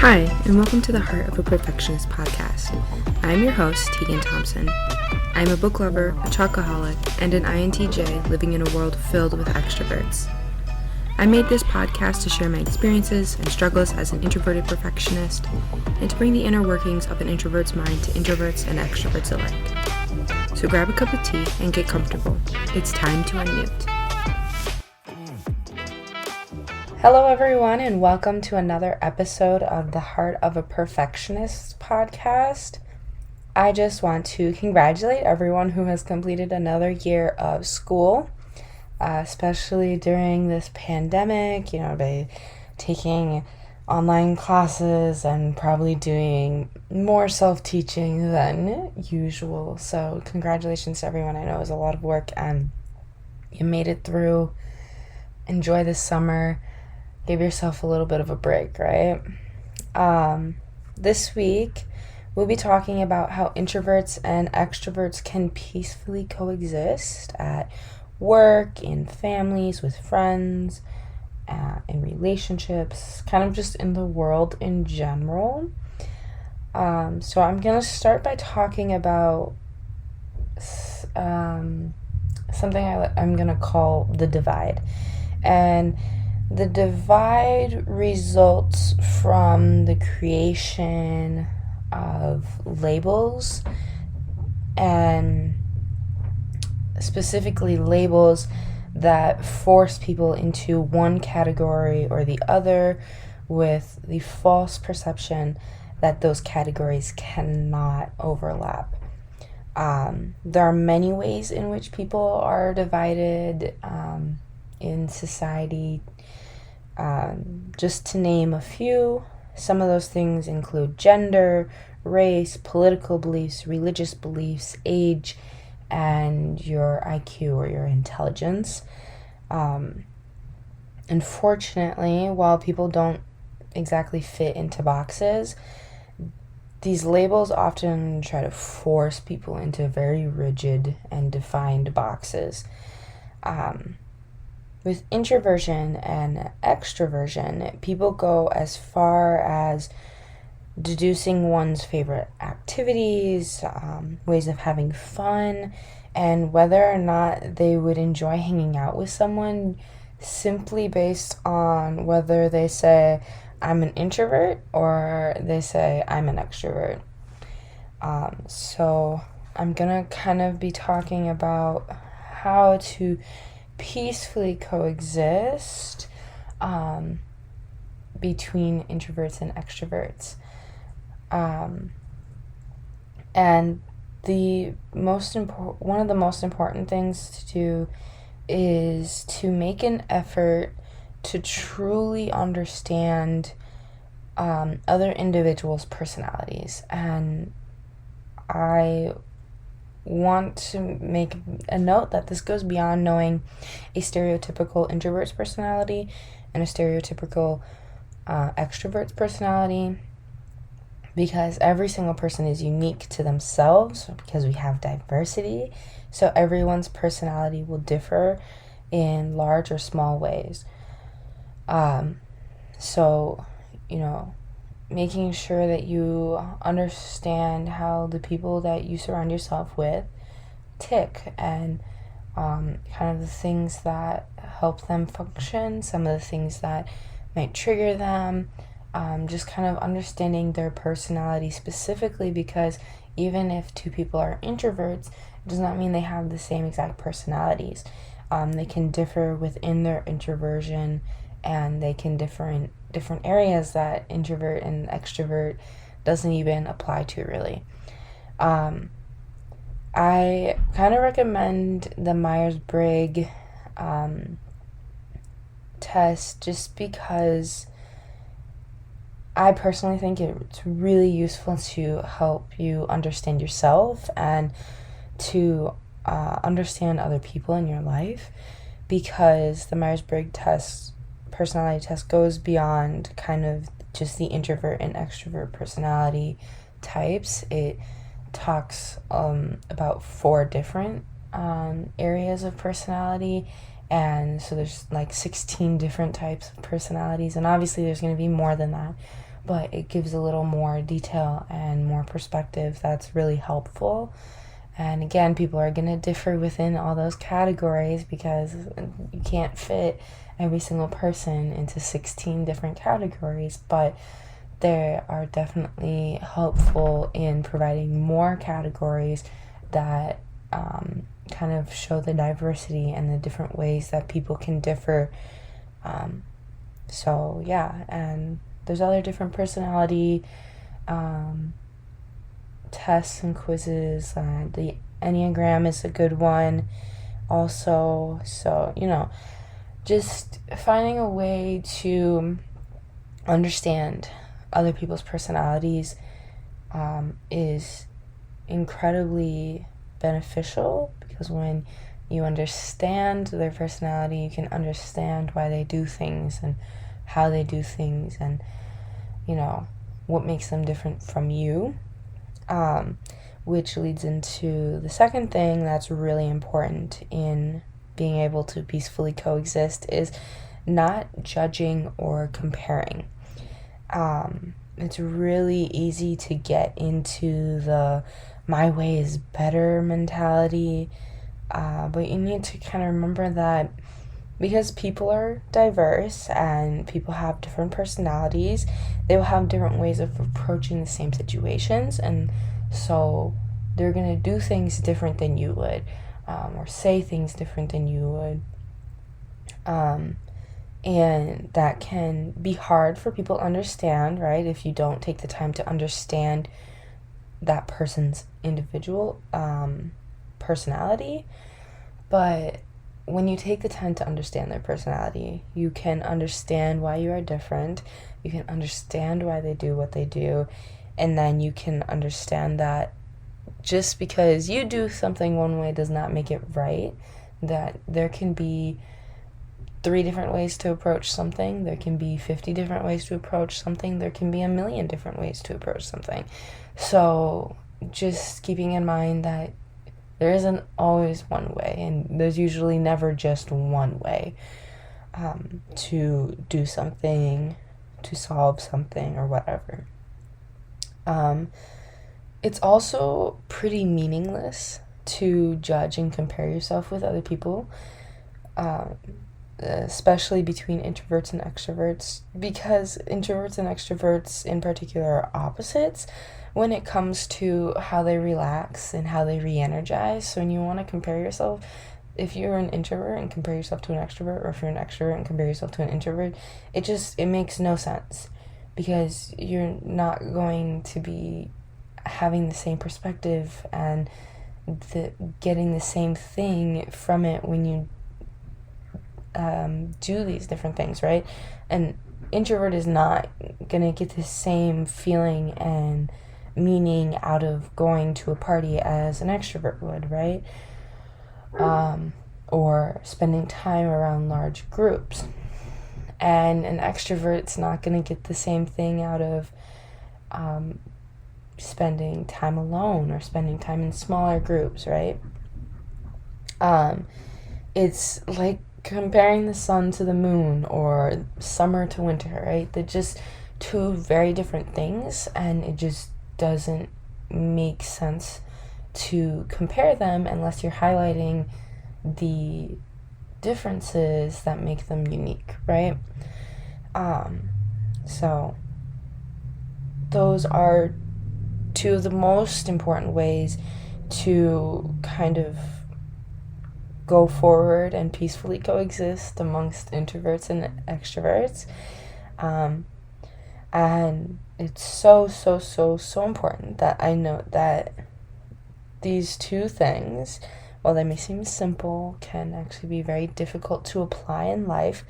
Hi, and welcome to the Heart of a Perfectionist podcast. I'm your host, Tegan Thompson. I'm a book lover, a chocoholic, and an INTJ living in a world filled with extroverts. I made this podcast to share my experiences and struggles as an introverted perfectionist, and to bring the inner workings of an introvert's mind to introverts and extroverts alike. So grab a cup of tea and get comfortable. It's time to unmute. Hello everyone, and welcome to another episode of the Heart of a Perfectionist podcast. I just want to congratulate everyone who has completed another year of school, especially during this pandemic, by taking online classes and probably doing more self-teaching than usual. So congratulations to everyone. I know it was a lot of work and you made it through. Enjoy this summer. Give yourself a little bit of a break, right? This week, we'll be talking about how introverts and extroverts can peacefully coexist at work, in families, with friends, in relationships, kind of just in the world in general. So I'm going to start by talking about something I'm going to call the divide. And the divide results from the creation of labels, and specifically labels that force people into one category or the other, with the false perception that those categories cannot overlap. There are many ways in which people are divided in society. Just to name a few, some of those things include gender, race, political beliefs, religious beliefs, age, and your IQ or your intelligence. Unfortunately, while people don't exactly fit into boxes, these labels often try to force people into very rigid and defined boxes. With introversion and extroversion, people go as far as deducing one's favorite activities, ways of having fun, and whether or not they would enjoy hanging out with someone simply based on whether they say, I'm an introvert, or they say, I'm an extrovert. So I'm gonna kind of be talking about how to peacefully coexist between introverts and extroverts. And one of the most important things to do is to make an effort to truly understand other individuals' personalities. And I want to make a note that this goes beyond knowing a stereotypical introvert's personality and a stereotypical extrovert's personality, because every single person is unique to themselves, because we have diversity. So everyone's personality will differ in large or small ways. So making sure that you understand how the people that you surround yourself with tick, and kind of the things that help them function, some of the things that might trigger them, just kind of understanding their personality specifically, because even if two people are introverts, it does not mean they have the same exact personalities. They can differ within their introversion, and they can differ in different areas that introvert and extrovert doesn't even apply to, really. I kind of recommend the Myers-Briggs test, just because I personally think it's really useful to help you understand yourself and to understand other people in your life, because the Myers-Briggs personality test goes beyond kind of just the introvert and extrovert personality types. It talks about 4 different areas of personality, and so there's like 16 different types of personalities, and obviously there's going to be more than that, but it gives a little more detail and more perspective that's really helpful. And again, people are going to differ within all those categories because you can't fit every single person into 16 different categories, but they are definitely helpful in providing more categories that kind of show the diversity and the different ways that people can differ. So yeah, and there's other different personality tests and quizzes. The Enneagram is a good one also. So, just finding a way to understand other people's personalities is incredibly beneficial, because when you understand their personality, you can understand why they do things and how they do things, and what makes them different from you, which leads into the second thing that's really important in being able to peacefully coexist is not judging or comparing. It's really easy to get into the my way is better mentality, but you need to kind of remember that because people are diverse and people have different personalities, they will have different ways of approaching the same situations, and so they're going to do things different than you would, or say things different than you would. And that can be hard for people to understand, right? If you don't take the time to understand that person's individual personality. But when you take the time to understand their personality, you can understand why you are different. You can understand why they do what they do. And then you can understand that just because you do something one way does not make it right. That there can be 3 different ways to approach something. There can be 50 different ways to approach something. There can be 1,000,000 different ways to approach something. So just keeping in mind that there isn't always one way, and there's usually never just one way to do something, to solve something, or whatever. It's also pretty meaningless to judge and compare yourself with other people, especially between introverts and extroverts, because introverts and extroverts in particular are opposites when it comes to how they relax and how they re-energize. So when you want to compare yourself, if you're an introvert and compare yourself to an extrovert, or if you're an extrovert and compare yourself to an introvert, it makes no sense, because you're not going to be having the same perspective and getting the same thing from it when you do these different things, right? An introvert is not gonna get the same feeling and meaning out of going to a party as an extrovert would, right? Or spending time around large groups. And an extrovert's not gonna get the same thing out of spending time alone or spending time in smaller groups, right? It's like comparing the sun to the moon or summer to winter, right? They're just 2 very different things, and it just doesn't make sense to compare them unless you're highlighting the differences that make them unique, right? So those are 2 of the most important ways to kind of go forward and peacefully coexist amongst introverts and extroverts. And it's so important that I note that these 2 things, while they may seem simple, can actually be very difficult to apply in life.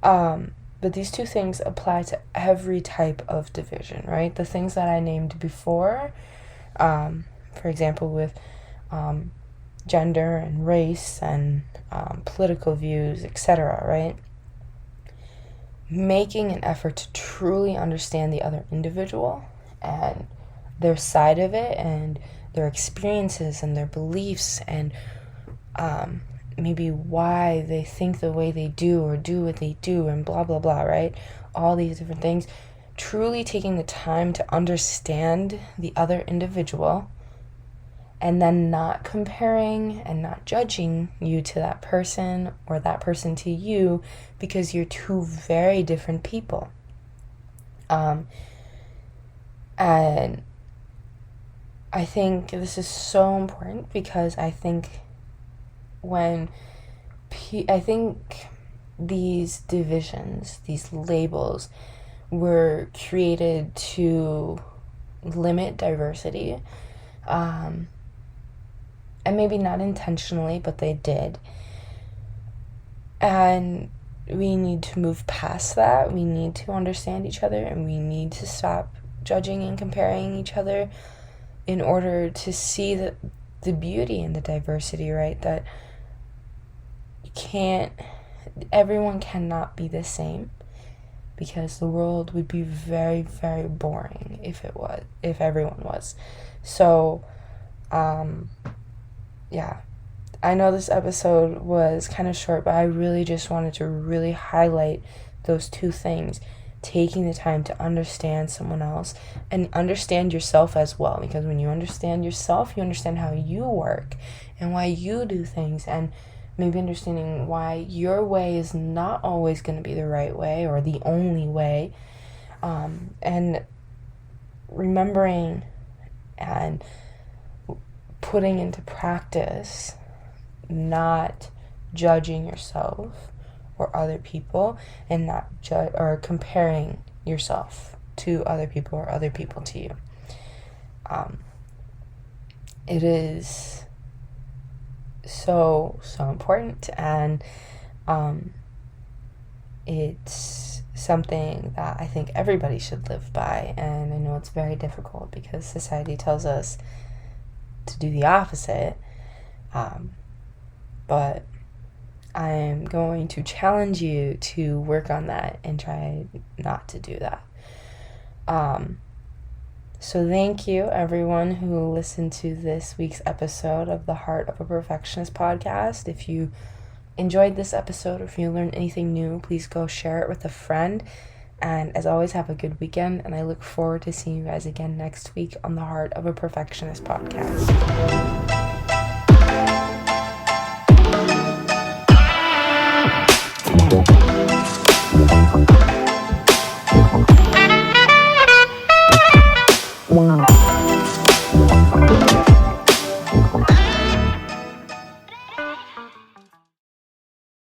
But these 2 things apply to every type of division, right? The things that I named before, for example, with gender and race and political views, etc., right? Making an effort to truly understand the other individual and their side of it and their experiences and their beliefs and maybe why they think the way they do or do what they do and blah blah blah, right? All these different things. truly taking the time to understand the other individual, and then not comparing and not judging you to that person or that person to you, because you're two very different people. And I think this is so important, because I think these divisions, these labels, were created to limit diversity, and maybe not intentionally, but they did. And we need to move past that. We need to understand each other, and we need to stop judging and comparing each other in order to see the beauty and the diversity, right? That everyone cannot be the same, because the world would be very, very boring if everyone was. So, yeah. I know this episode was kind of short, but I really just wanted to really highlight those two things. Taking the time to understand someone else and understand yourself as well, because when you understand yourself, you understand how you work and why you do things, and maybe understanding why your way is not always going to be the right way or the only way, and remembering and putting into practice not judging yourself or other people, and not or comparing yourself to other people or other people to you. It is so important, and it's something that I think everybody should live by. And I know it's very difficult because society tells us to do the opposite, but I'm going to challenge you to work on that and try not to do that. So thank you, everyone who listened to this week's episode of the Heart of a Perfectionist podcast. If you enjoyed this episode, or if you learned anything new, please go share it with a friend. And as always, have a good weekend, and I look forward to seeing you guys again next week on the Heart of a Perfectionist podcast.